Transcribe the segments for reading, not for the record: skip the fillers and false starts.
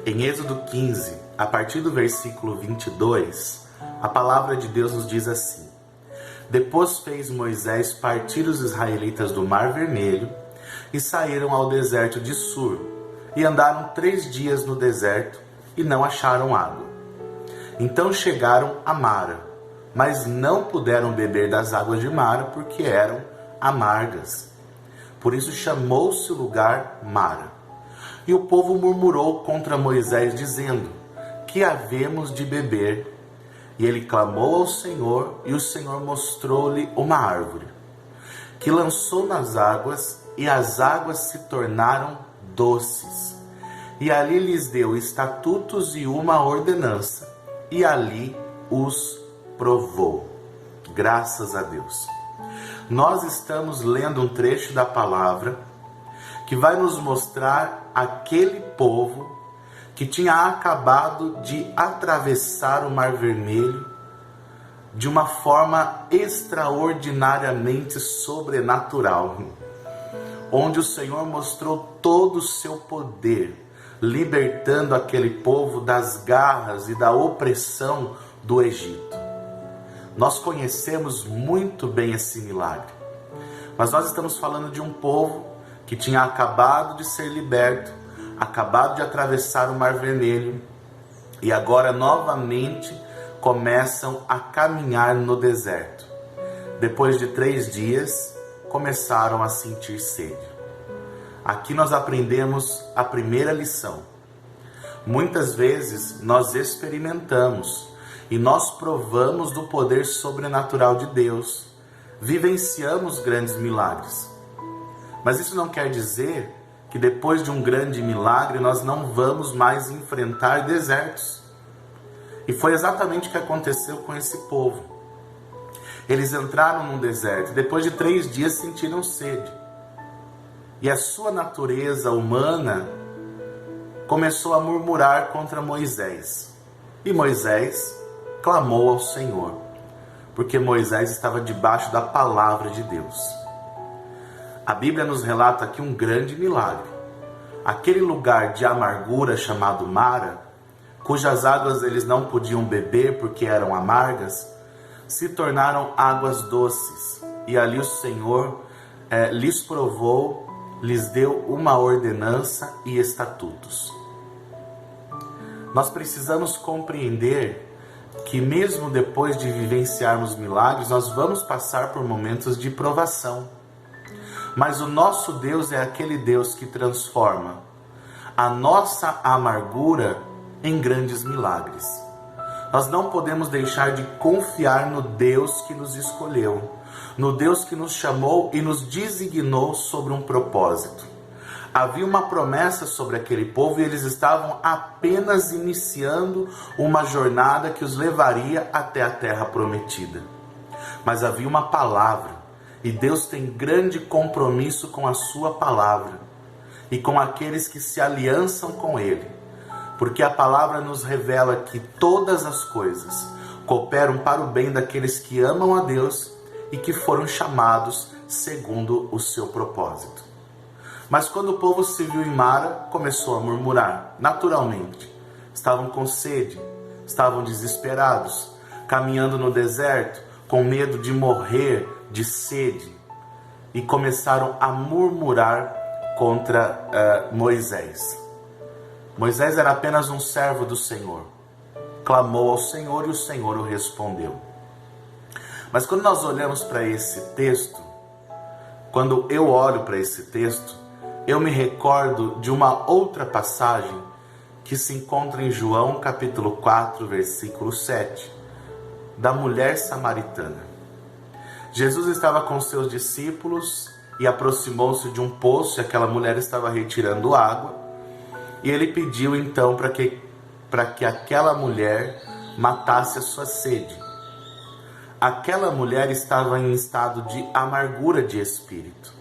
Em Êxodo 15, a partir do versículo 22, a palavra de Deus nos diz assim: Depois fez Moisés partir os israelitas do Mar Vermelho e saíram ao deserto de Sur, e andaram 3 dias no deserto e não acharam água. Então chegaram a Mara, mas não puderam beber das águas de Mara porque eram amargas. Por isso chamou-se o lugar Mara. E o povo murmurou contra Moisés, dizendo: Que havemos de beber? E ele clamou ao Senhor, e o Senhor mostrou-lhe uma árvore, que lançou nas águas, e as águas se tornaram doces. E ali lhes deu estatutos e uma ordenança, e ali os provou. Graças a Deus. Nós estamos lendo um trecho da palavra que vai nos mostrar aquele povo que tinha acabado de atravessar o Mar Vermelho de uma forma extraordinariamente sobrenatural, onde o Senhor mostrou todo o seu poder, libertando aquele povo das garras e da opressão do Egito. Nós conhecemos muito bem esse milagre, mas nós estamos falando de um povo que tinha acabado de ser liberto, acabado de atravessar o Mar Vermelho, e agora novamente começam a caminhar no deserto. Depois de 3 dias, começaram a sentir sede. Aqui nós aprendemos a primeira lição. Muitas vezes nós experimentamos e nós provamos do poder sobrenatural de Deus, vivenciamos grandes milagres. Mas isso não quer dizer que depois de um grande milagre nós não vamos mais enfrentar desertos. E foi exatamente o que aconteceu com esse povo. Eles entraram num deserto e depois de 3 dias sentiram sede. E a sua natureza humana começou a murmurar contra Moisés. E Moisés clamou ao Senhor, porque Moisés estava debaixo da palavra de Deus. A Bíblia nos relata aqui um grande milagre. Aquele lugar de amargura chamado Mara, cujas águas eles não podiam beber porque eram amargas, se tornaram águas doces. E ali o Senhor lhes provou, lhes deu uma ordenança e estatutos. Nós precisamos compreender que mesmo depois de vivenciarmos milagres, nós vamos passar por momentos de provação. Mas o nosso Deus é aquele Deus que transforma a nossa amargura em grandes milagres. Nós não podemos deixar de confiar no Deus que nos escolheu, no Deus que nos chamou e nos designou sobre um propósito. Havia uma promessa sobre aquele povo e eles estavam apenas iniciando uma jornada que os levaria até a terra prometida. Mas havia uma palavra. E Deus tem grande compromisso com a sua palavra e com aqueles que se aliançam com Ele, porque a palavra nos revela que todas as coisas cooperam para o bem daqueles que amam a Deus e que foram chamados segundo o seu propósito. Mas quando o povo se viu em Mara, começou a murmurar, naturalmente. Estavam com sede, estavam desesperados, caminhando no deserto, com medo de morrer de sede, e começaram a murmurar contra Moisés. Moisés era apenas um servo do Senhor, clamou ao Senhor e o Senhor o respondeu. Mas quando nós olhamos para esse texto, quando eu olho para esse texto, eu me recordo de uma outra passagem que se encontra em João capítulo 4, versículo 7, da mulher samaritana. Jesus estava com seus discípulos e aproximou-se de um poço, e aquela mulher estava retirando água, e ele pediu então para que aquela mulher matasse a sua sede. Aquela mulher estava em estado de amargura de espírito.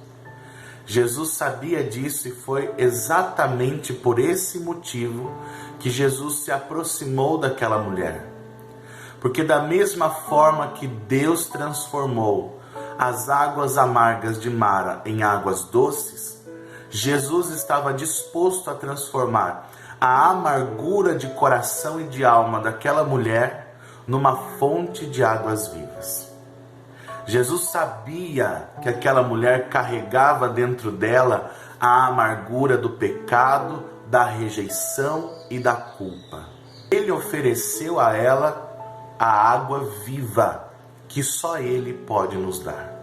Jesus sabia disso e foi exatamente por esse motivo que Jesus se aproximou daquela mulher. Porque da mesma forma que Deus transformou as águas amargas de Mara em águas doces, Jesus estava disposto a transformar a amargura de coração e de alma daquela mulher numa fonte de águas vivas. Jesus sabia que aquela mulher carregava dentro dela a amargura do pecado, da rejeição e da culpa. Ele ofereceu a ela a água viva que só Ele pode nos dar,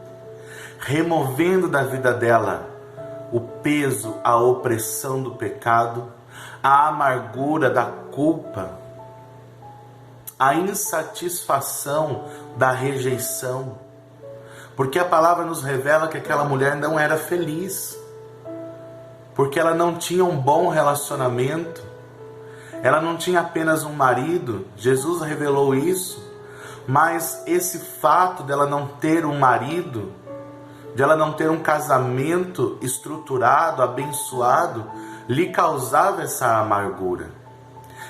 removendo da vida dela o peso, a opressão do pecado, a amargura da culpa, a insatisfação da rejeição, porque a palavra nos revela que aquela mulher não era feliz, porque ela não tinha um bom relacionamento, ela não tinha apenas um marido. Jesus revelou isso, mas esse fato dela não ter um marido, de ela não ter um casamento estruturado, abençoado, lhe causava essa amargura.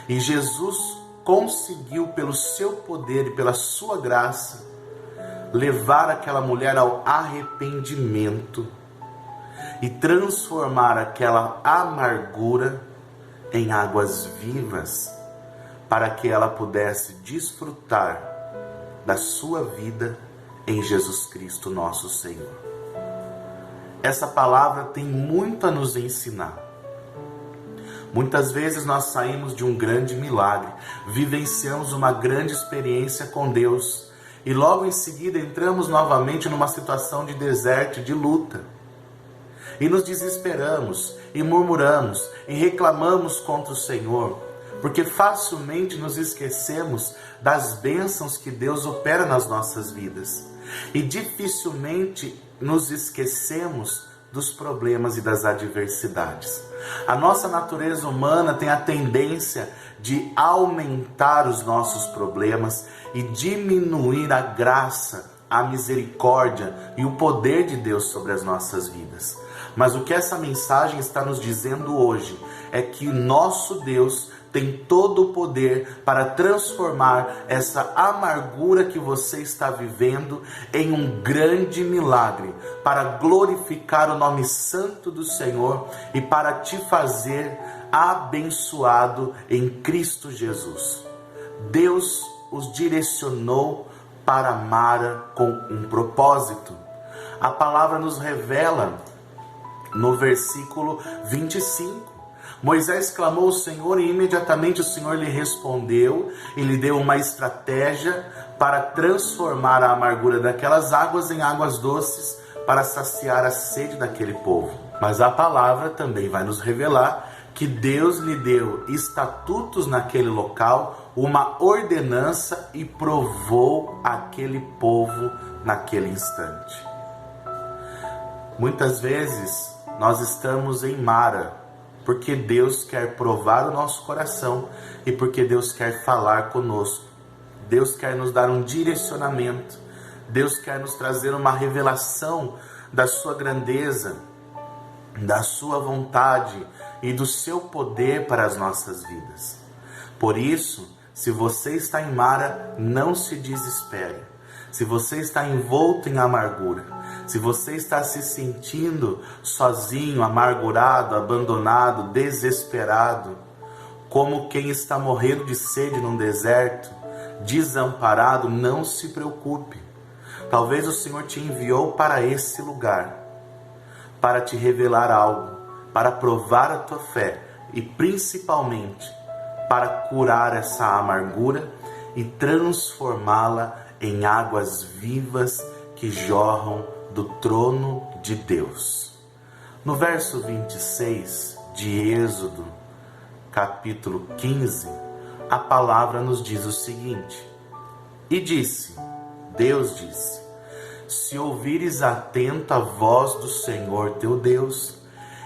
E Jesus conseguiu, pelo seu poder e pela sua graça, levar aquela mulher ao arrependimento e transformar aquela amargura em águas vivas, para que ela pudesse desfrutar da sua vida em Jesus Cristo, nosso Senhor. Essa palavra tem muito a nos ensinar. Muitas vezes nós saímos de um grande milagre, vivenciamos uma grande experiência com Deus e logo em seguida entramos novamente numa situação de deserto, de luta. E nos desesperamos, e murmuramos, e reclamamos contra o Senhor, porque facilmente nos esquecemos das bênçãos que Deus opera nas nossas vidas. E dificilmente nos esquecemos dos problemas e das adversidades. A nossa natureza humana tem a tendência de aumentar os nossos problemas e diminuir a graça, a misericórdia e o poder de Deus sobre as nossas vidas. Mas o que essa mensagem está nos dizendo hoje é que nosso Deus tem todo o poder para transformar essa amargura que você está vivendo em um grande milagre, para glorificar o nome santo do Senhor e para te fazer abençoado em Cristo Jesus. Deus os direcionou para Mara com um propósito. A palavra nos revela no versículo 25. Moisés clamou ao Senhor e imediatamente o Senhor lhe respondeu e lhe deu uma estratégia para transformar a amargura daquelas águas em águas doces para saciar a sede daquele povo. Mas a palavra também vai nos revelar que Deus lhe deu estatutos naquele local, uma ordenança e provou aquele povo naquele instante. Muitas vezes nós estamos em Mara, porque Deus quer provar o nosso coração e porque Deus quer falar conosco. Deus quer nos dar um direcionamento. Deus quer nos trazer uma revelação da sua grandeza, da sua vontade e do seu poder para as nossas vidas. Por isso, se você está em Mara, não se desespere. Se você está envolto em amargura, se você está se sentindo sozinho, amargurado, abandonado, desesperado, como quem está morrendo de sede num deserto, desamparado, não se preocupe. Talvez o Senhor te enviou para esse lugar, para te revelar algo, para provar a tua fé e principalmente para curar essa amargura e transformá-la em águas vivas que jorram do trono de Deus. No verso 26 de Êxodo, capítulo 15, a palavra nos diz o seguinte: E disse, Deus disse, se ouvires atento a voz do Senhor teu Deus,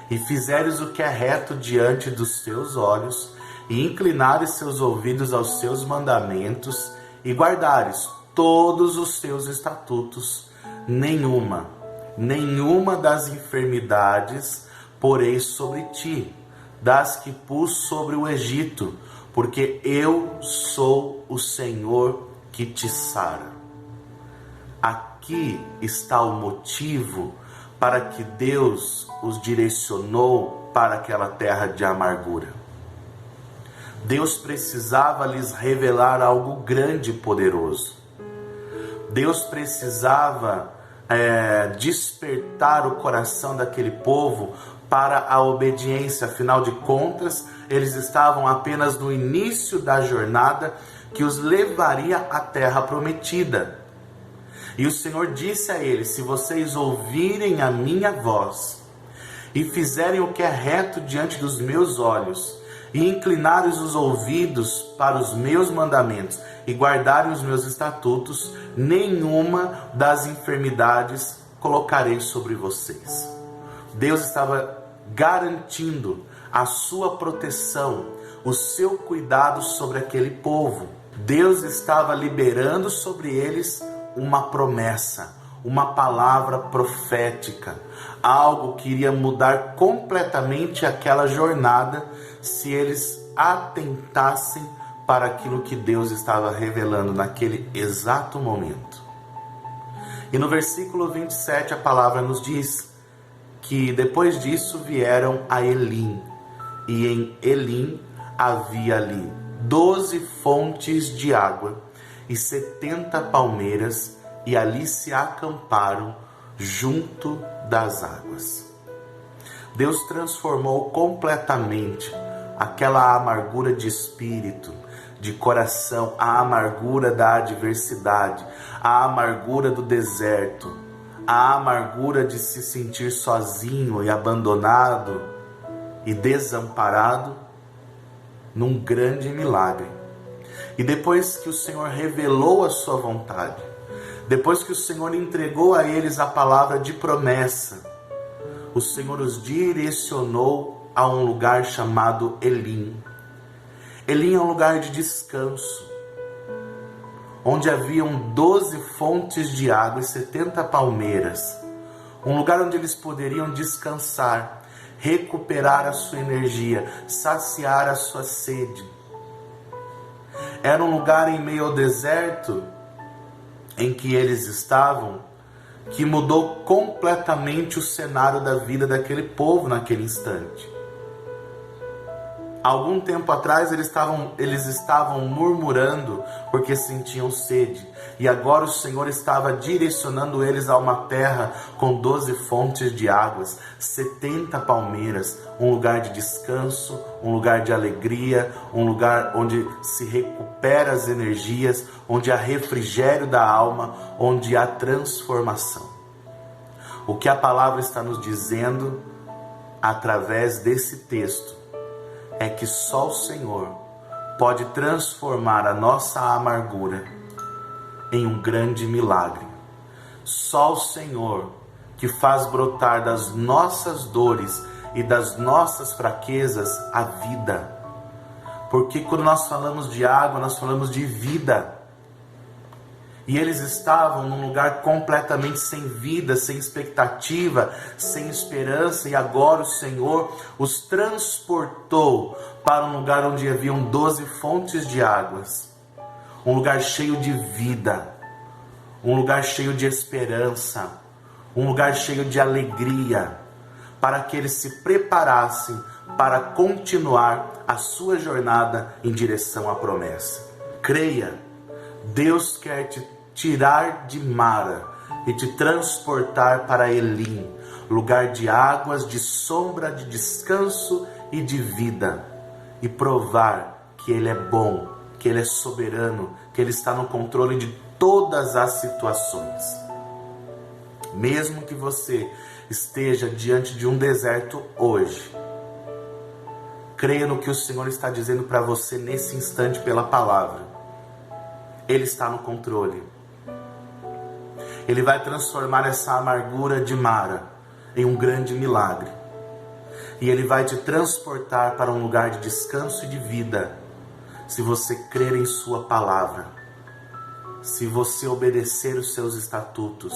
e fizeres o que é reto diante dos teus olhos, e inclinares seus ouvidos aos seus mandamentos, e guardares todos os seus estatutos, nenhuma das enfermidades porei sobre ti, das que pus sobre o Egito, porque eu sou o Senhor que te sara. Aqui está o motivo para que Deus os direcionou para aquela terra de amargura. Deus precisava lhes revelar algo grande e poderoso. Deus precisava despertar o coração daquele povo para a obediência. Afinal de contas, eles estavam apenas no início da jornada que os levaria à terra prometida. E o Senhor disse a eles: se vocês ouvirem a minha voz e fizerem o que é reto diante dos meus olhos, e inclinarem os ouvidos para os meus mandamentos e guardarem os meus estatutos, nenhuma das enfermidades colocarei sobre vocês. Deus estava garantindo a sua proteção, o seu cuidado sobre aquele povo. Deus estava liberando sobre eles uma promessa, uma palavra profética, algo que iria mudar completamente aquela jornada se eles atentassem para aquilo que Deus estava revelando naquele exato momento. E no versículo 27 a palavra nos diz que depois disso vieram a Elim, e em Elim havia ali 12 fontes de água e 70 palmeiras, e ali se acamparam junto das águas. Deus transformou completamente aquela amargura de espírito, de coração, a amargura da adversidade, a amargura do deserto, a amargura de se sentir sozinho e abandonado e desamparado, num grande milagre. E depois que o Senhor revelou a sua vontade, depois que o Senhor entregou a eles a palavra de promessa, o Senhor os direcionou a um lugar chamado Elim. Elim é um lugar de descanso, onde haviam 12 fontes de água e 70 palmeiras. Um lugar onde eles poderiam descansar, recuperar a sua energia, saciar a sua sede. Era um lugar em meio ao deserto em que eles estavam, que mudou completamente o cenário da vida daquele povo naquele instante. Algum tempo atrás eles estavam murmurando porque sentiam sede, e agora o Senhor estava direcionando eles a uma terra com 12 fontes de águas, 70 palmeiras, um lugar de descanso, um lugar de alegria, um lugar onde se recupera as energias, onde há refrigério da alma, onde há transformação. O que a palavra está nos dizendo através desse texto é que só o Senhor pode transformar a nossa amargura em um grande milagre. Só o Senhor que faz brotar das nossas dores e das nossas fraquezas a vida. Porque quando nós falamos de água, nós falamos de vida. E eles estavam num lugar completamente sem vida, sem expectativa, sem esperança. E agora o Senhor os transportou para um lugar onde haviam 12 fontes de águas. Um lugar cheio de vida, um lugar cheio de esperança, um lugar cheio de alegria, para que eles se preparassem para continuar a sua jornada em direção à promessa. Creia, Deus quer te tirar de Mara e te transportar para Elim, lugar de águas, de sombra, de descanso e de vida, e provar que Ele é bom, que Ele é soberano, que Ele está no controle de todas as situações. Mesmo que você esteja diante de um deserto hoje, creia no que o Senhor está dizendo para você nesse instante pela palavra. Ele está no controle. Ele vai transformar essa amargura de Mara em um grande milagre. E Ele vai te transportar para um lugar de descanso e de vida, se você crer em sua palavra, se você obedecer os seus estatutos,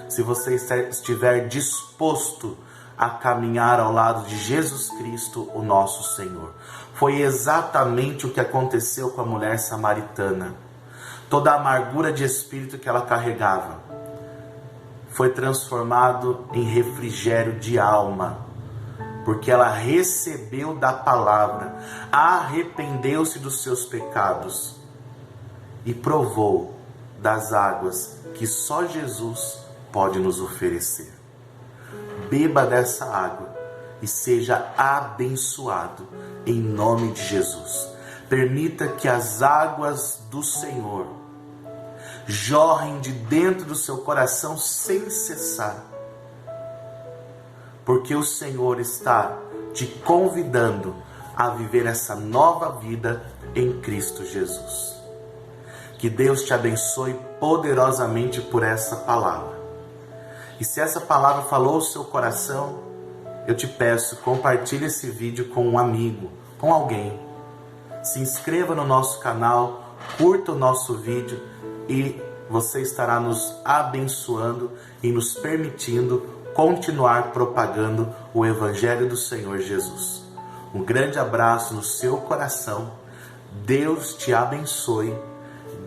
se você estiver disposto a caminhar ao lado de Jesus Cristo, o nosso Senhor. Foi exatamente o que aconteceu com a mulher samaritana. Toda a amargura de espírito que ela carregava foi transformado em refrigério de alma, porque ela recebeu da palavra, arrependeu-se dos seus pecados e provou das águas que só Jesus pode nos oferecer. Beba dessa água e seja abençoado em nome de Jesus. Permita que as águas do Senhor jorrem de dentro do seu coração sem cessar, porque o Senhor está te convidando a viver essa nova vida em Cristo Jesus. Que Deus te abençoe poderosamente por essa palavra. E se essa palavra falou o seu coração, eu te peço, compartilhe esse vídeo com um amigo, com alguém. Se inscreva no nosso canal, curta o nosso vídeo e você estará nos abençoando e nos permitindo continuar propagando o Evangelho do Senhor Jesus. Um grande abraço no seu coração. Deus te abençoe.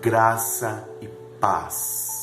Graça e paz.